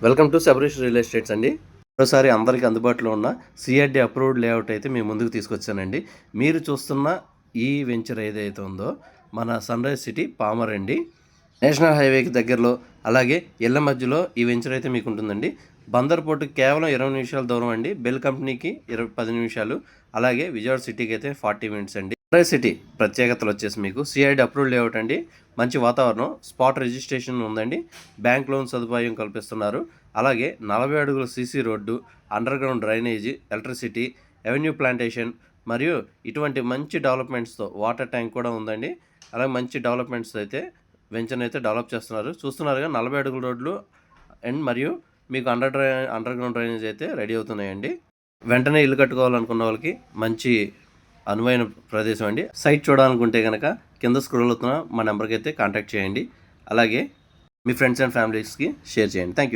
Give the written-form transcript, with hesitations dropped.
Welcome to Shabarish real estates అండి. మరోసారి అందరికీ అందుబాటులో ఉన్న సిఆర్డి అప్రూవ్డ్ లేఅవుట్ అయితే మేము ముందుకు తీసుకొచ్చానండి. మీరు చూస్తున్న ఈ వెంచర్ ఏదైతే ఉందో మన సన్రైజ్ సిటీ పామర్ అండి. నేషనల్ హైవేకి దగ్గరలో, అలాగే ఇళ్ల మధ్యలో ఈ వెంచర్ అయితే మీకు ఉంటుందండి. బందర్ పోర్టుకి కేవలం 20 నిమిషాల దూరం అండి. బెల్ కంపెనీకి 10 నిమిషాలు, అలాగే విజయవాడ సిటీకి అయితే 40 మినిట్స్ అండి. సన్రైజ్ సిటీ ప్రత్యేకతలు వచ్చేసి మీకు సిఐడి అప్రూవ్డ్ లేఅవుట్ అండి. మంచి వాతావరణం, స్పాట్ రిజిస్ట్రేషన్ ఉందండి, బ్యాంక్ లోన్ సదుపాయం కల్పిస్తున్నారు. అలాగే 40 అడుగుల CC road, under ground drainage, electricity, avenue plantation మరియు ఇటువంటి మంచి డెవలప్మెంట్స్తో వాటర్ ట్యాంక్ కూడా ఉందండి. అలాగే మంచి డెవలప్మెంట్స్ అయితే వెంచర్ని అయితే డెవలప్ చేస్తున్నారు. చూస్తున్నారుగా 40 అడుగుల రోడ్లు అండ్ మరియు మీకు అండర్ గ్రౌండ్ డ్రైనేజ్ అయితే రెడీ అవుతున్నాయండి. వెంటనే ఇల్లు కట్టుకోవాలనుకున్న వాళ్ళకి మంచి అనువైన ప్రదేశం అండి. సైట్ చూడాలనుకుంటే కనుక కింద స్క్రోల్ అవుతున్న మా నెంబర్కి అయితే కాంటాక్ట్ చేయండి. అలాగే మీ ఫ్రెండ్స్ అండ్ ఫ్యామిలీస్కి షేర్ చేయండి. Thank you.